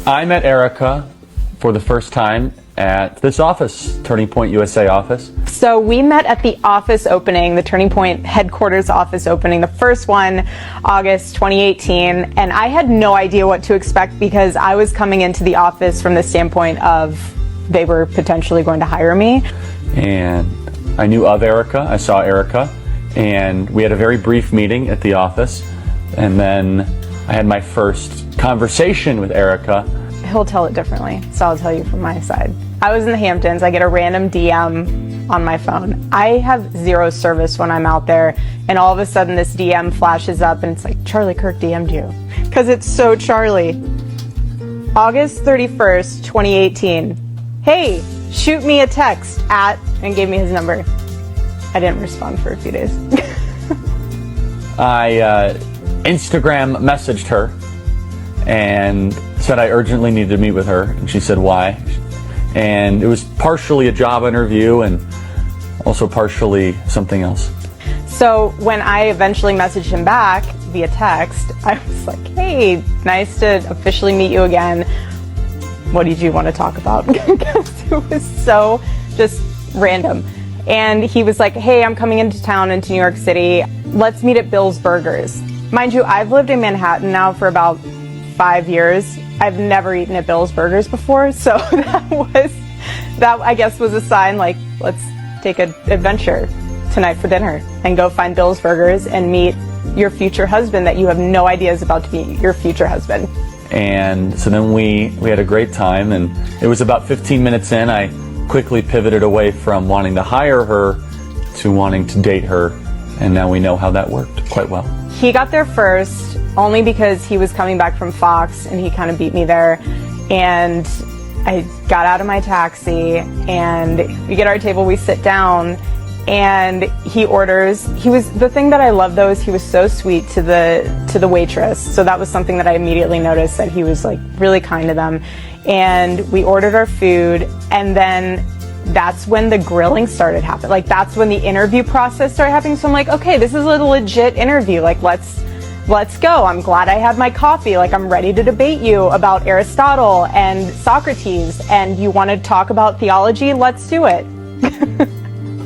I met Erika for the first time at this office, Turning Point USA office. So we met at the office opening, the Turning Point headquarters office opening, the first one, August 2018, and I had no idea what to expect because I was coming into the office from the standpoint of they were potentially going to hire me. And I knew of Erika, I saw Erika, and we had a very brief meeting at the office, and then I had my first conversation with Erika. He'll tell it differently, so I'll tell you from my side. I was in the Hamptons, I get a random DM on my phone. I have zero service when I'm out there, and all of a sudden this DM flashes up and it's like, Charlie Kirk DM'd you. Because it's so Charlie. August 31st, 2018. Hey, shoot me a text at, and gave me his number. I didn't respond for a few days. I Instagram messaged her and said I urgently needed to meet with her, and she said why. And it was partially a job interview and also partially something else. So when I eventually messaged him back via text, I was like, hey, nice to officially meet you again. What did you want to talk about? Because it was so just random. And he was like, hey, I'm coming into town, into New York City. Let's meet at Bill's Burgers. Mind you, I've lived in Manhattan now for about 5 years. I've never eaten at Bill's Burgers before, so that I guess was a sign like, let's take an adventure tonight for dinner and go find Bill's Burgers and meet your future husband that you have no idea is about to be your future husband. And so then we had a great time, and it was about 15 minutes in, I quickly pivoted away from wanting to hire her to wanting to date her, and now we know how that worked quite well. He got there first only because he was coming back from Fox and he kind of beat me there, and I got out of my taxi and we get our table, we sit down, and he orders. The thing that I love though is he was so sweet to the waitress, so that was something that I immediately noticed, that he was like really kind to them. And we ordered our food, and then that's when the grilling started happening. Like, that's when the interview process started happening. So I'm like, okay, this is a legit interview. Like, let's go. I'm glad I had my coffee. Like, I'm ready to debate you about Aristotle and Socrates, and you want to talk about theology? Let's do it.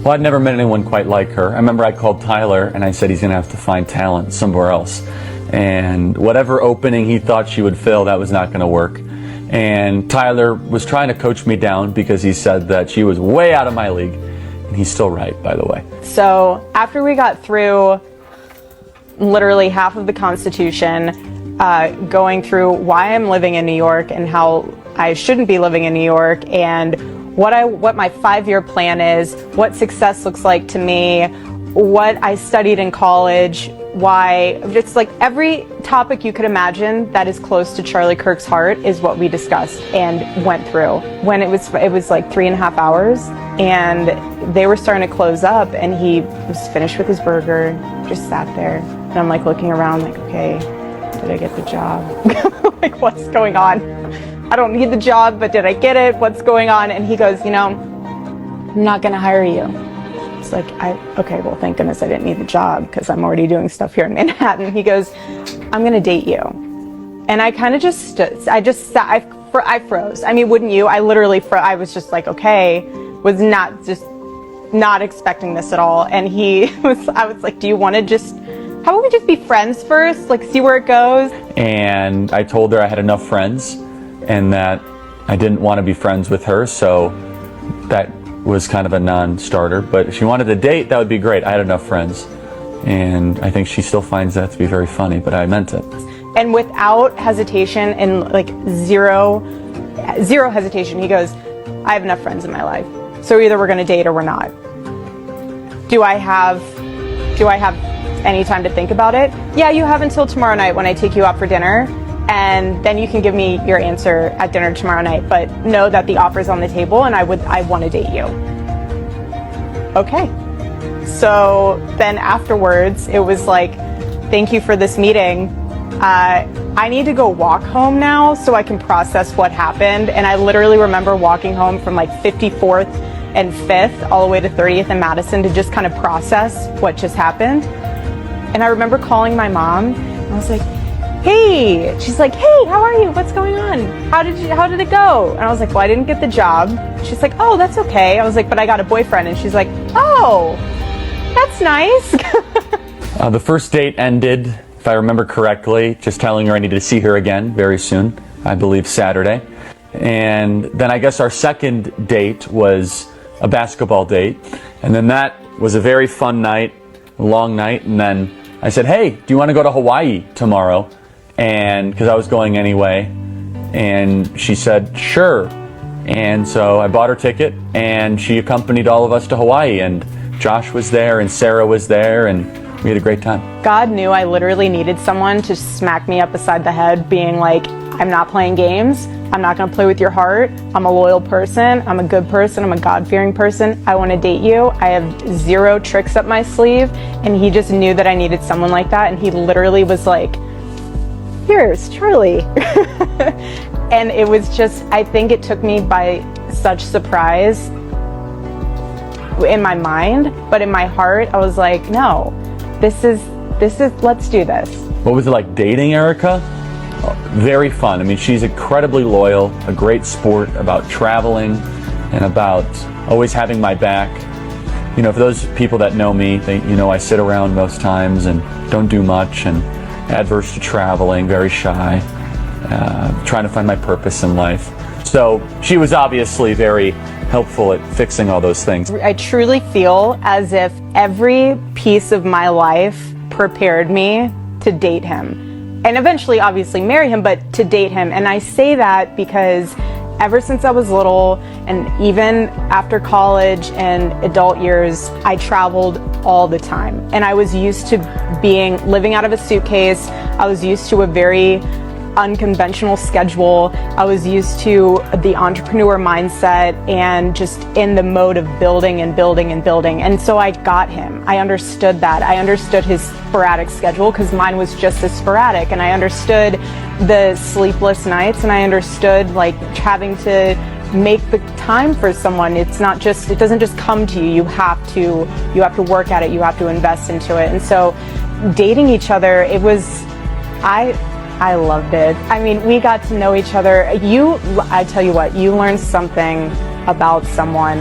Well, I'd never met anyone quite like her. I remember I called Tyler and I said he's going to have to find talent somewhere else. And whatever opening he thought she would fill, that was not going to work. And Tyler was trying to coach me down because he said that she was way out of my league. And he's still right, by the way. So after we got through literally half of the Constitution, going through why I'm living in New York and how I shouldn't be living in New York, and what my 5-year plan is, what success looks like to me, what I studied in college, why, just like every topic you could imagine that is close to Charlie Kirk's heart is what we discussed and went through. When it was like 3.5 hours, and they were starting to close up, and he was finished with his burger, just sat there, and I'm like looking around like, okay, did I get the job? Like, what's going on? I don't need the job, but did I get it? What's going on? And he goes, I'm not gonna hire you. It's like, okay, well, thank goodness I didn't need the job because I'm already doing stuff here in Manhattan. He goes, I'm gonna date you. And I kind of just stood, I froze. I mean, wouldn't you? I literally froze. I was just like, okay, was not expecting this at all. And I was like, do you want to how about we just be friends first? Like, see where it goes? And I told her I had enough friends and that I didn't want to be friends with her, so that was kind of a non-starter. But if she wanted to date, that would be great. I had enough friends, and I think she still finds that to be very funny, but I meant it. And without hesitation, and like zero hesitation, he goes, I have enough friends in my life, so either we're going to date or we're not. Do I have any time to think about it? Yeah, you have until tomorrow night when I take you out for dinner, and then you can give me your answer at dinner tomorrow night, but know that the offer's on the table and I want to date you. Okay. So then afterwards, it was like, thank you for this meeting. I need to go walk home now so I can process what happened. And I literally remember walking home from like 54th and 5th all the way to 30th and Madison to just kind of process what just happened. And I remember calling my mom. I was like, hey, she's like, hey, how are you? What's going on? How did it go? And I was like, well, I didn't get the job. She's like, oh, that's okay. I was like, but I got a boyfriend. And she's like, oh, that's nice. The first date ended, if I remember correctly, just telling her I needed to see her again very soon, I believe Saturday. And then I guess our second date was a basketball date. And then that was a very fun night, a long night. And then I said, hey, do you want to go to Hawaii tomorrow? And because I was going anyway. And she said, sure. And so I bought her ticket and she accompanied all of us to Hawaii. And Josh was there and Sarah was there and we had a great time. God knew I literally needed someone to smack me up beside the head being like, I'm not playing games. I'm not going to play with your heart. I'm a loyal person. I'm a good person. I'm a God-fearing person. I want to date you. I have zero tricks up my sleeve. And he just knew that I needed someone like that. And he literally was like, here's Charlie. And it was just, I think it took me by such surprise in my mind, but in my heart, I was like, no, this is, let's do this. What was it like dating Erika? Very fun. I mean, she's incredibly loyal, a great sport about traveling and about always having my back. You know, for those people that know me, I sit around most times and don't do much and adverse to traveling, very shy, trying to find my purpose in life. So she was obviously very helpful at fixing all those things. I truly feel as if every piece of my life prepared me to date him. And eventually, obviously, marry him, but to date him. And I say that because ever since I was little, and even after college and adult years, I traveled all the time. And I was used to living out of a suitcase. I was used to a very unconventional schedule. I was used to the entrepreneur mindset and just in the mode of building and building and building. And so I got him. I understood that. I understood his sporadic schedule because mine was just as sporadic. And I understood the sleepless nights and I understood like having to make the time for someone. It doesn't just come to you. You have to work at it. You have to invest into it. And so dating each other, I loved it. I mean, we got to know each other. I tell you what, you learn something about someone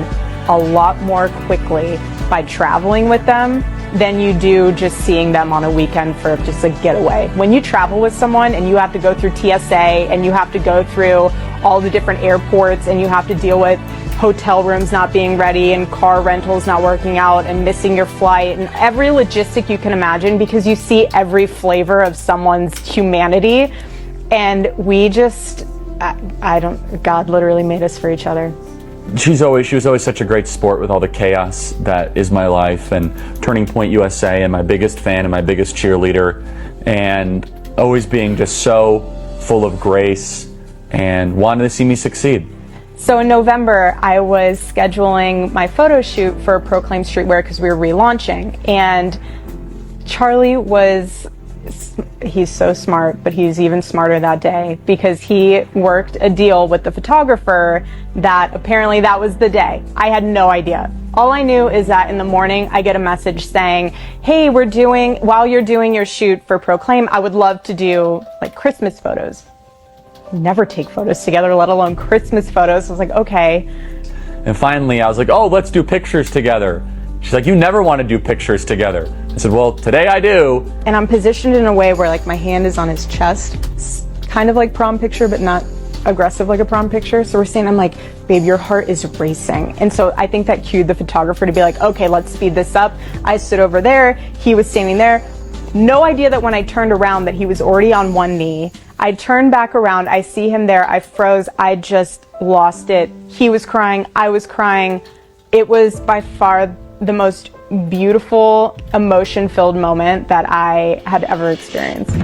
a lot more quickly by traveling with them than you do just seeing them on a weekend for just a getaway. When you travel with someone and you have to go through TSA and you have to go through all the different airports and you have to deal with hotel rooms not being ready and car rentals not working out and missing your flight and every logistic you can imagine because you see every flavor of someone's humanity. And we just, God literally made us for each other. She was always such a great sport with all the chaos that is my life, and Turning Point USA, and my biggest fan and my biggest cheerleader, and always being just so full of grace and wanted to see me succeed. So in November, I was scheduling my photo shoot for Proclaim Streetwear because we were relaunching, and Charlie he's so smart, but he's even smarter that day because he worked a deal with the photographer that apparently that was the day. I had no idea. All I knew is that in the morning I get a message saying, hey, while you're doing your shoot for Proclaim, I would love to do like Christmas photos. Never take photos together, let alone Christmas photos. I was like, okay. And finally I was like, oh, let's do pictures together. She's like, you never want to do pictures together. I said, well, today I do. And I'm positioned in a way where like my hand is on his chest, kind of like prom picture, but not aggressive like a prom picture. So I'm like, babe, your heart is racing. And so I think that cued the photographer to be like, okay, let's speed this up. I stood over there, he was standing there. No idea that when I turned around that he was already on one knee. I turned back around, I see him there, I froze, I just lost it. He was crying, I was crying. It was by far the most beautiful, emotion-filled moment that I had ever experienced.